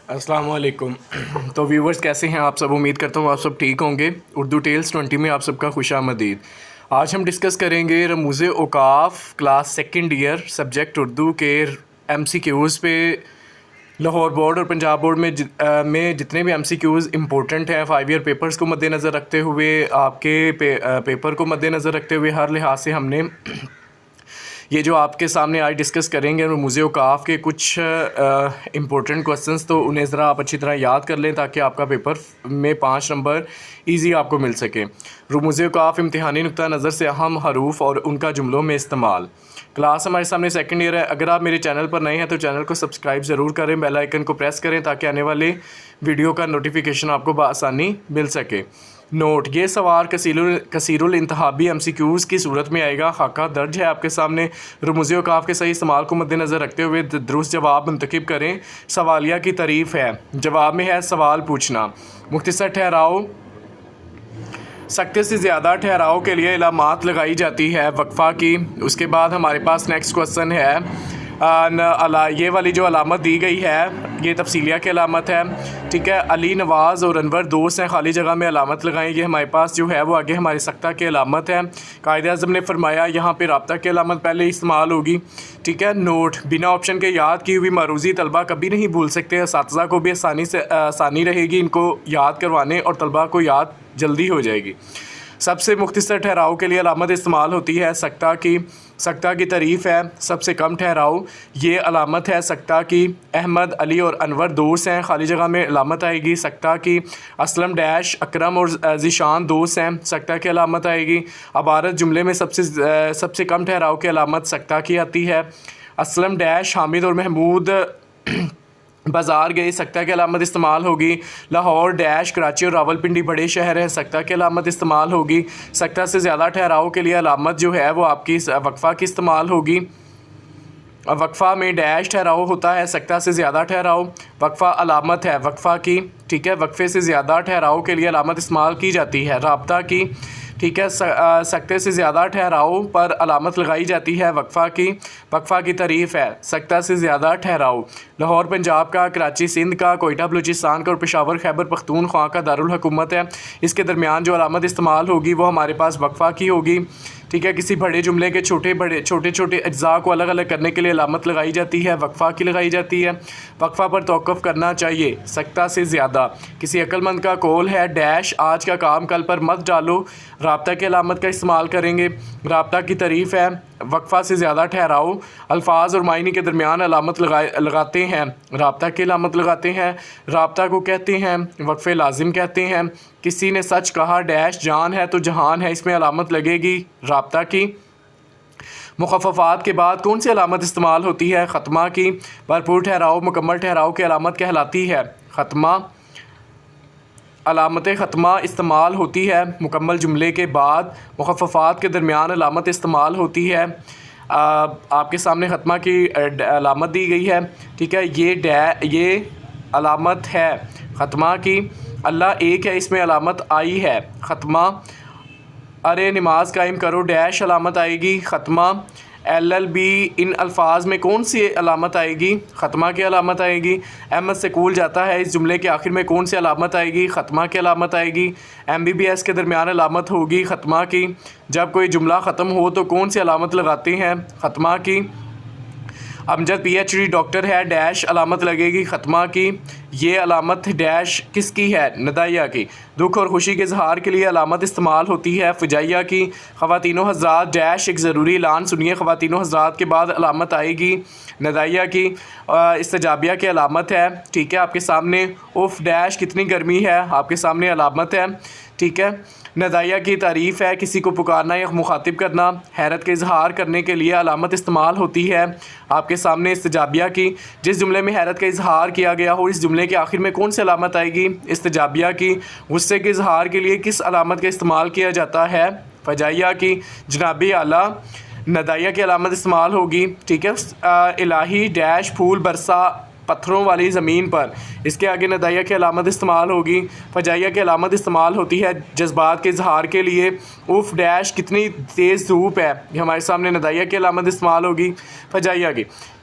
अस्सलाम वालेकुम। तो व्यूवर्स कैसे हैं आप सब? उम्मीद करता हूँ आप सब ठीक होंगे। उर्दू टेल्स 20 में आप सबका खुशामदीद। आज हम डिस्कस करेंगे रमूज़े औकाफ़ class second year subject Urdu के MCQs पे। लाहौर बोर्ड और पंजाब बोर्ड में जितने भी MCQs इंपॉर्टेंट हैं 5 ईयर पेपर्स को मद्देनज़र रखते हुए, आपके पेपर को मद्देनज़र रखते हुए, हर लिहाज से हमने ये जो आपके सामने आज डिस्कस करेंगे रमूज़े औकाफ़ के कुछ इंपॉर्टेंट क्वेश्चंस, तो उन्हें ज़रा आप अच्छी तरह याद कर लें ताकि आपका पेपर में 5 नंबर इजी आपको मिल सके। रमूज़े औकाफ़ इम्तिहानी नुक्ता नज़र से अहम हरूफ और उनका जुमलों में इस्तेमाल। क्लास हमारे सामने सेकंड ईयर है। अगर आप मेरे चैनल पर नए हैं तो चैनल को सब्सक्राइब ज़रूर करें, बेल आइकन को प्रेस करें ताकि आने वाले वीडियो का नोटिफिकेशन आपको बआसानी मिल सके। नोट: ये सवाल कसीरुल इंतहाबी MCQs की सूरत में आएगा। खाका दर्ज है आपके सामने। रमूज़े औकाफ़ के सही इस्तेमाल को मद्देनज़र रखते हुए दुरुस्त जवाब मुंतखब करें। सवालिया की तारीफ़ है। जवाब में है सवाल पूछना। मुख्तसर ठहराव: सख्त से ज़्यादा ठहराव के लिए अलामत लगाई जाती है वक्फ़ा की। उसके बाद हमारे पास नेक्स्ट क्वेश्चन है ये वाली जो अलामत दी गई है ये तफसीलिया की अलामत है, ठीक है। अली, नवाज़ और अनवर दोस्त हैं, खाली जगह में अलामत लगाएंगे। हमारे पास जो है वो आगे हमारी सख्ता की अलामत है। कायद-ए-आज़म ने फरमाया यहाँ पे राब्ता की अलामत पहले इस्तेमाल होगी, ठीक है। नोट: बिना ऑप्शन के याद की हुई मारूज़ी तलबा कभी नहीं भूल सकते। असातिज़ा को भी आसानी रहेगी इनको याद करवाने और तलबा को याद जल्दी हो जाएगी। सबसे मुख्तसर ठहराव के लिए अलामत इस्तेमाल होती है सख्ता की। सख्ता की तारीफ़ है सबसे कम ठहराव, ये अलामत है सख्ता की। अहमद, अली और अनवर दोस्त हैं, खाली जगह में अलामत आएगी सख्ता की। असलम डैश अकरम और ज़ीशान दोस्त हैं, सख्ता की अलामत आएगी। अबारत जुमले में सबसे कम ठहराव की अलामत सख्ता की आती है। असलम डैश हामिद और महमूद बाज़ार गए, सख्ता की अलामत इस्तेमाल होगी। लाहौर डैश कराची और रावलपिंडी बड़े शहर हैं, सख्ता की अलामत इस्तेमाल होगी। सख्ता से ज़्यादा ठहराव के लिए अलामत जो है वो आपकी वक्फ़ा की इस्तेमाल होगी। वक्फ़ा में डैश ठहराव होता है, सख्ता से ज़्यादा ठहराव। वक्फ़ा अलामत है वक्फ़ा की, ठीक है। वक्फ़े से ज़्यादा ठहराव के लिए अलामत इस्तेमाल की जाती है राब्ता की, ठीक है। सख्ते से ज़्यादा ठहराव पर अलामत लगाई जाती है वक्फ़ा की। वक्फ़ा की तारीफ़ है सख्ता से ज़्यादा ठहराव। लाहौर पंजाब का, कराची सिंध का, कोयटा बलूचिस्तान का और पेशावर खैबर पख्तूनख्वा का दारुल हुकूमत है। इसके दरमियान जो अलामत इस्तेमाल होगी वो हमारे पास वक्फ़ा की होगी, ठीक है। किसी बड़े जुमले के छोटे छोटे अज्जा को अलग अलग करने के लिए अलामत लगाई जाती है, वक्फ़ा की लगाई जाती है। वक्फ़ा पर तौक़ुफ़ करना चाहिए सख्ता से ज़्यादा। किसी अक्लमंद का कौल है डैश आज का काम कल पर मत डालो, राब्ता की अलामत का इस्तेमाल करेंगे। राब्ता की तारीफ़ है वक्फ़ा से ज़्यादा ठहराव। अल्फाज और मायने के दरमियान अलामत लगाते हैं, राब्ता की अलामत लगाते हैं। राब्ता को कहते हैं वक्फ़े लाजिम कहते हैं। किसी ने सच कहा डैश जान है तो जहान है, इसमें अलामत लगेगी राब्ता की। मुख़फ़्फ़फ़ात के बाद कौन सी अलामत इस्तेमाल होती है? ख़त्मा की। भरपूर ठहराव मुकम्मल ठहराव की अलामत कहलाती है ख़त्मा। अलामत ख़त्मा इस्तेमाल होती है मुकम्मल जुमले के बाद। मुख़फ़्फ़फ़ात के दरमियान अलामत इस्तेमाल होती है। आपके सामने ख़त्मा की अलामत दी गई है, ठीक है। ये अलामत है ख़त्मा की। अल्लाह एक है, इसमें अलामत आई है ख़त्मा। अरे नमाज कायम करो डैश अलामत आएगी ख़त्मा। LLB इन अल्फाज में कौन सी अलामत आएगी? ख़त्मा की अलामत आएगी। अहमद स्कूल जाता है, इस जुमले के आखिर में कौन सी अलामत आएगी? ख़त्मा की अलामत आएगी। MBBS के दरमियान अलामत होगी ख़त्मा की। जब कोई जुमला ख़त्म हो तो कौन सी अलामत लगाते हैं? ख़त्मा की। अमजद PhD डॉक्टर है डैश अलामत लगेगी ख़त्मा की। ये अलामत डैश किसकी है? नदाइया की। दुख और खुशी के इजहार के लिए अलामत इस्तेमाल होती है फ़ुजैया की। ख़वातीनो हज़रात डैश एक ज़रूरी ऐलान सुनिए, ख़वातीनो हज़रात के बाद अलामत आएगी नदाइया की। इस्तजाबिया की अलामत है, ठीक है। आपके सामने उफ़ डैश कितनी गर्मी है, आपके सामने अलामत है, ठीक है। नदाइया की तारीफ़ है किसी को पुकारना या मुखातिब करना। हैरत का इजहार करने के लिए अलामत इस्तेमाल होती है आपके सामने इस्तजाबिया की। जिस जुमले में हैरत का इजहार किया गया हो इस जुमले के आखिर में कौन सी अलामत आएगी? इस्तजाबिया की। गुस्से के इजहार के लिए किस अलामत का इस्तेमाल किया जाता है? फ़जाइया की। जनाबी आला नदाइया की अलामत इस्तेमाल होगी, ठीक है। इलाही डैश फूल बरसा पत्थरों वाली ज़मीन पर, इसके आगे नदाइया की अलामत इस्तेमाल होगी। फ़जाइया की अलामत इस्तेमाल होती है जज्बात के इजहार के लिए। उफ़ डैश कितनी तेज़ धूप है, ये हमारे सामने नदाइया की अलामत इस्तेमाल होगी फ़जाइया की।